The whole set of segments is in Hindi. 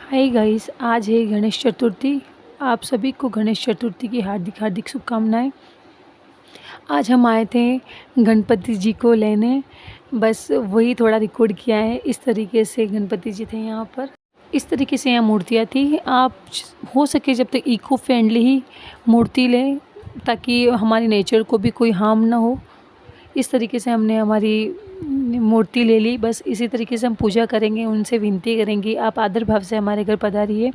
हाय गाइस, आज है गणेश चतुर्थी। आप सभी को गणेश चतुर्थी की हार्दिक हार्दिक शुभकामनाएं। आज हम आए थे गणपति जी को लेने, बस वही थोड़ा रिकॉर्ड किया है। इस तरीके से गणपति जी थे यहाँ पर, इस तरीके से यहाँ मूर्तियाँ थी। आप हो सके जब तक इको फ्रेंडली ही मूर्ति लें, ताकि हमारे नेचर को भी कोई हार्म ना हो। इस तरीके से हमने हमारी मूर्ति ले ली। बस इसी तरीके से हम पूजा करेंगे, उनसे विनती करेंगे, आप आदर भाव से हमारे घर पधारिए।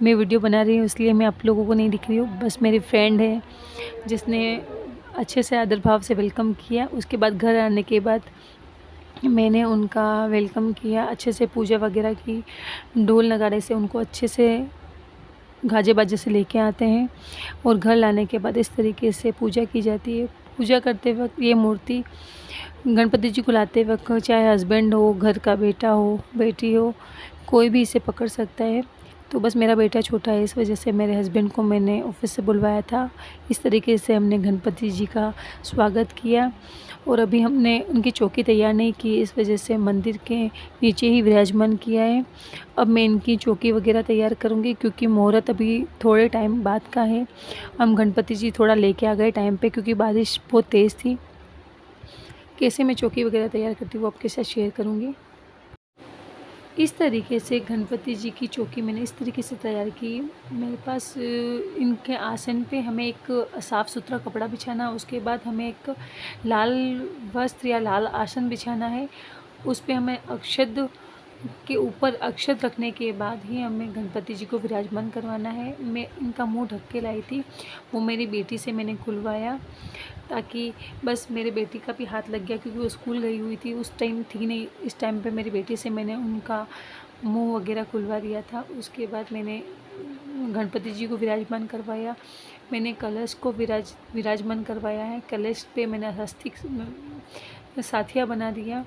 मैं वीडियो बना रही हूँ इसलिए मैं आप लोगों को नहीं दिख रही हूँ। बस मेरी फ्रेंड है जिसने अच्छे से आदर भाव से वेलकम किया। उसके बाद घर आने के बाद मैंने उनका वेलकम किया, अच्छे से पूजा वगैरह की। ढोल नगाड़े से उनको अच्छे से गाजे बाजे से लेके आते हैं और घर लाने के बाद इस तरीके से पूजा की जाती है। पूजा करते वक्त ये मूर्ति गणपति जी को लाते वक्त चाहे हस्बैंड हो, घर का बेटा हो, बेटी हो, कोई भी इसे पकड़ सकता है। तो बस मेरा बेटा छोटा है, इस वजह से मेरे हस्बैंड को मैंने ऑफिस से बुलवाया था। इस तरीके से हमने गणपति जी का स्वागत किया। और अभी हमने उनकी चौकी तैयार नहीं की, इस वजह से मंदिर के नीचे ही विराजमान किया है। अब मैं इनकी चौकी वगैरह तैयार करूँगी, क्योंकि मुहूर्त अभी थोड़े टाइम बाद का है। हम गणपति जी थोड़ा लेके आ गए टाइम पे, क्योंकि बारिश बहुत तेज़ थी। कैसे मैं चौकी वगैरह तैयार करती हूँ वो आपके साथ शेयर करूँगी। इस तरीके से गणपति जी की चौकी मैंने इस तरीके से तैयार की। मेरे पास इनके आसन पे हमें एक साफ़ सुथरा कपड़ा बिछाना, उसके बाद हमें एक लाल वस्त्र या लाल आसन बिछाना है। उस पे हमें अक्षत के ऊपर अक्षत रखने के बाद ही हमें गणपति जी को विराजमान करवाना है। मैं इनका मुंह ढक के लाई थी, वो मेरी बेटी से मैंने खुलवाया, ताकि बस मेरे बेटी का भी हाथ लग गया, क्योंकि वो स्कूल गई हुई थी, उस टाइम थी नहीं। इस टाइम पे मेरी बेटी से मैंने उनका मुंह वगैरह खुलवा दिया था। उसके बाद मैंने गणपति जी को विराजमान करवाया। मैंने कलश को विराजमान करवाया है। कलश पे मैंने हस्तिक साथिया बना दिया।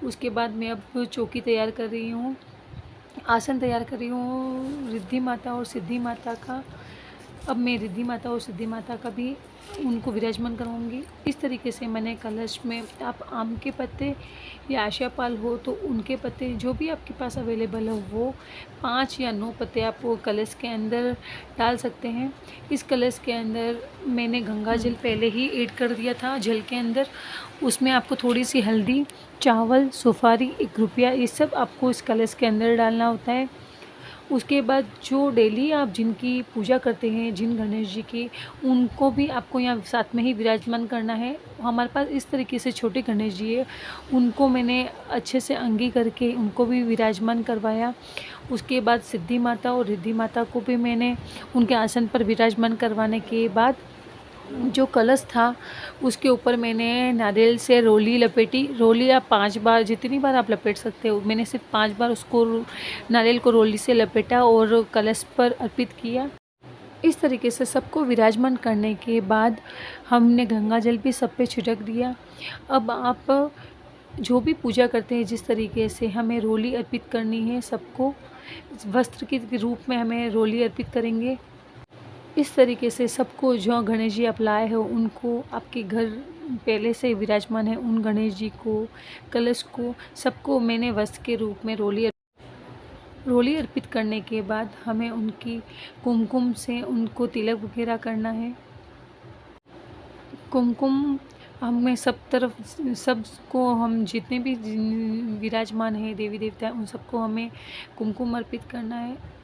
उसके बाद मैं अब चौकी तैयार कर रही हूँ, आसन तैयार कर रही हूँ रिद्धि माता और सिद्धि माता का। अब मैं रिद्धि माता और सिद्धि माता का भी उनको विराजमान करवाऊँगी। इस तरीके से मैंने कलश में, आप आम के पत्ते या आशापाल हो तो उनके पत्ते, जो भी आपके पास अवेलेबल हो, वो 5 या 9 पत्ते आप वो कलश के अंदर डाल सकते हैं। इस कलश के अंदर मैंने गंगा जल पहले ही ऐड कर दिया था जल के अंदर। उसमें आपको थोड़ी सी हल्दी, चावल, सुपारी, 1 रुपया, ये सब आपको इस कलश के अंदर डालना होता है। उसके बाद जो डेली आप जिनकी पूजा करते हैं, जिन गणेश जी की, उनको भी आपको यहाँ साथ में ही विराजमान करना है। हमारे पास इस तरीके से छोटे गणेश जी है, उनको मैंने अच्छे से अंगी करके उनको भी विराजमान करवाया। उसके बाद सिद्धि माता और रिद्धि माता को भी मैंने उनके आसन पर विराजमान करवाने के बाद जो कलश था उसके ऊपर मैंने नारियल से रोली लपेटी। रोली आप 5 बार, जितनी बार आप लपेट सकते हो, मैंने सिर्फ 5 बार उसको नारियल को रोली से लपेटा और कलश पर अर्पित किया। इस तरीके से सबको विराजमान करने के बाद हमने गंगा जल भी सब पे छिड़क दिया। अब आप जो भी पूजा करते हैं, जिस तरीके से हमें रोली अर्पित करनी है, सबको वस्त्र के रूप में हमें रोली अर्पित करेंगे। इस तरीके से सबको जो गणेश जी आप लाए हो, उनको, आपके घर पहले से विराजमान है उन गणेश जी को, कलश को, सबको मैंने वस्त्र के रूप में रोली अर्पित करने के बाद हमें उनकी कुमकुम से उनको तिलक वगैरह करना है। कुमकुम हमें सब तरफ, सबको, हम जितने भी विराजमान हैं देवी देवता हैं, उन सबको हमें कुमकुम अर्पित करना है।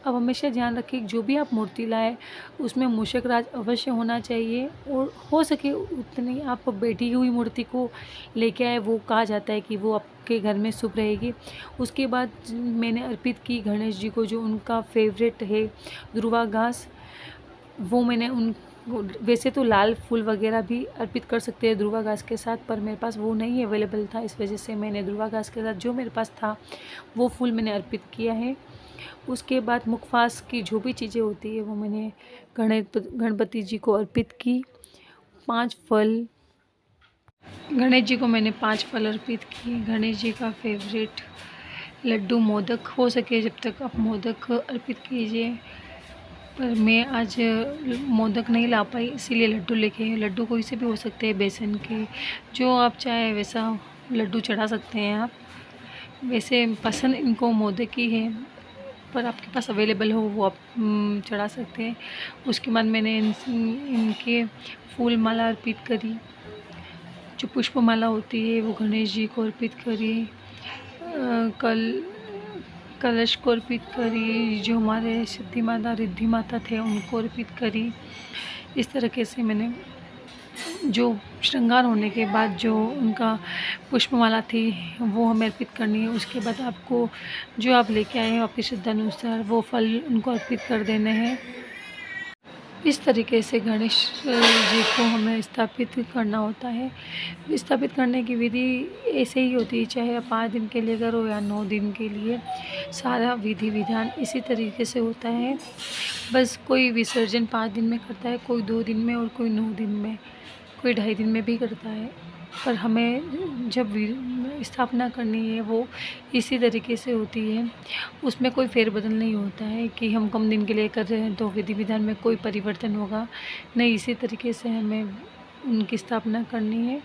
अब हमेशा ध्यान रखें, जो भी आप मूर्ति लाए उसमें मूषक राज अवश्य होना चाहिए, और हो सके उतनी आप बैठी हुई मूर्ति को लेके आए, वो कहा जाता है कि वो आपके घर में शुभ रहेगी। उसके बाद मैंने अर्पित की गणेश जी को जो उनका फेवरेट है दुर्वा घास, वो मैंने उन, वैसे तो लाल फूल वगैरह भी अर्पित कर सकते हैं दुर्वा घास के साथ, पर मेरे पास वो नहीं अवेलेबल था, इस वजह से मैंने दुर्वा घास के साथ जो मेरे पास था वो फूल मैंने अर्पित किया है। उसके बाद मुखवास की जो भी चीज़ें होती है वो मैंने गणपति जी को अर्पित की। 5 फल, गणेश जी को मैंने 5 फल अर्पित किए। गणेश जी का फेवरेट लड्डू, मोदक, हो सके जब तक आप मोदक अर्पित कीजिए, पर मैं आज मोदक नहीं ला पाई, इसीलिए लड्डू लेके आई। लड्डू कोई से भी हो सकते हैं, बेसन के, जो आप चाहे वैसा लड्डू चढ़ा सकते हैं आप। वैसे पसंद इनको मोदक ही है, ऊपर आपके पास अवेलेबल हो वो आप चढ़ा सकते हैं। उसके बाद मैंने इनके फूल माला अर्पित करी, जो पुष्प माला होती है वो गणेश जी को अर्पित करी, कलश को अर्पित करी, जो हमारे सिद्धि माता रिद्धि माता थे उनको अर्पित करी। इस तरीके से मैंने जो श्रृंगार होने के बाद जो उनका पुष्पमाला थी वो हमें अर्पित करनी है। उसके बाद आपको जो आप लेके आए हैं आपकी श्रद्धानुसार वो फल उनको अर्पित कर देने हैं। इस तरीके से गणेश जी को हमें स्थापित करना होता है। स्थापित करने की विधि ऐसे ही होती है, चाहे आप 5 दिन के लिए करो या 9 दिन के लिए, सारा विधि विधान इसी तरीके से होता है। बस कोई विसर्जन 5 दिन में करता है, कोई 2 दिन में और कोई 9 दिन में, कोई 2.5 दिन में भी करता है। पर हमें जब स्थापना करनी है वो इसी तरीके से होती है, उसमें कोई फेरबदल नहीं होता है कि हम कम दिन के लिए कर रहे हैं तो विधि विधान में कोई परिवर्तन होगा नहीं। इसी तरीके से हमें उनकी स्थापना करनी है।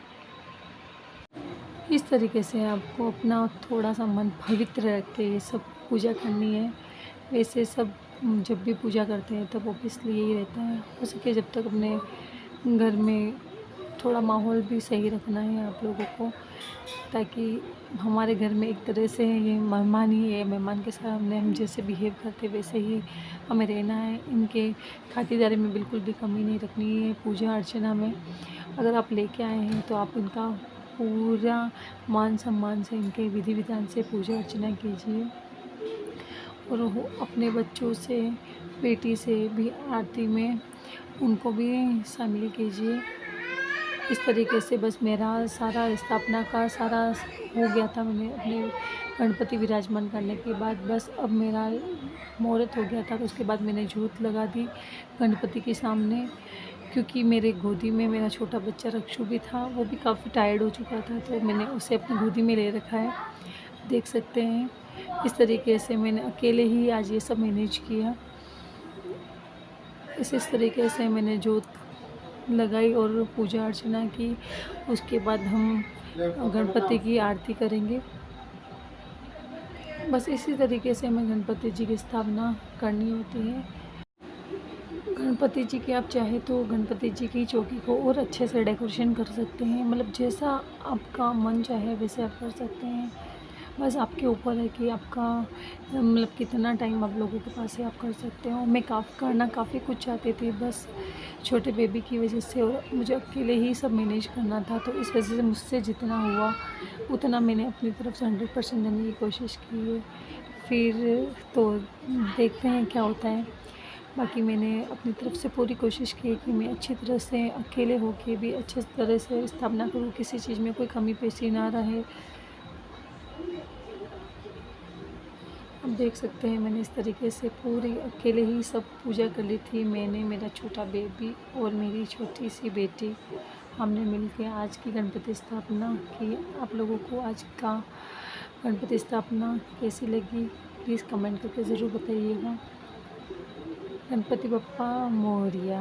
इस तरीके से आपको अपना थोड़ा सा मन पवित्र रख के ये सब पूजा करनी है। वैसे सब जब भी पूजा करते हैं तब ऑब्वियसली यही रहता है, हो सके जब तक अपने घर में थोड़ा माहौल भी सही रखना है आप लोगों को, ताकि हमारे घर में एक तरह से ये मेहमान ही है, मेहमान के सामने हम जैसे बिहेव करते वैसे ही हमें रहना है। इनके खातिरदारी में बिल्कुल भी कमी नहीं रखनी है। पूजा अर्चना में अगर आप लेके आए हैं तो आप इनका पूरा मान सम्मान से, इनके विधि विधान से पूजा अर्चना कीजिए और अपने बच्चों से, बेटी से भी आरती में उनको भी शामिल कीजिए। इस तरीके से बस मेरा सारा स्थापना का सारा हो गया था। मैंने अपने गणपति विराजमान करने के बाद बस अब मेरा मुहूर्त हो गया था, तो उसके बाद मैंने जोत लगा दी गणपति के सामने, क्योंकि मेरे गोदी में मेरा छोटा बच्चा रक्षु भी था, वो भी काफ़ी टायर्ड हो चुका था, तो मैंने उसे अपनी गोदी में ले रखा है, देख सकते हैं। इस तरीके से मैंने अकेले ही आज ये सब मैनेज किया। इस तरीके से मैंने जोत लगाई और पूजा अर्चना की। उसके बाद हम गणपति की आरती करेंगे। बस इसी तरीके से हमें गणपति जी की स्थापना करनी होती है। गणपति जी की आप चाहे तो गणपति जी की चौकी को और अच्छे से डेकोरेशन कर सकते हैं, मतलब जैसा आपका मन चाहे वैसे आप कर सकते हैं। बस आपके ऊपर है कि आपका मतलब कितना टाइम आप लोगों के पास है, आप कर सकते हो। मैं करना काफ़ी कुछ चाहती थी, बस छोटे बेबी की वजह से और मुझे अकेले ही सब मैनेज करना था, तो इस वजह से मुझसे जितना हुआ उतना मैंने अपनी तरफ से 100% देने की कोशिश की है। फिर तो देखते हैं क्या होता है। बाकी मैंने अपनी तरफ से पूरी कोशिश की कि मैं अच्छी तरह से अकेले होके भी अच्छी तरह से स्थापना करूँ, किसी चीज़ में कोई कमी पेशी ना रहे। आप देख सकते हैं मैंने इस तरीके से पूरी अकेले ही सब पूजा कर ली थी। मैंने, मेरा छोटा बेबी और मेरी छोटी सी बेटी, हमने मिलकर आज की गणपति स्थापना की। आप लोगों को आज का गणपति स्थापना कैसी लगी प्लीज़ कमेंट करके ज़रूर बताइएगा। गणपति बप्पा मोरया।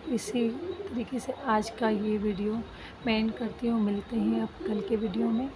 इसी तरीके से आज का ये वीडियो मैं एंड करती हूँ। मिलते हैं अब कल के वीडियो में।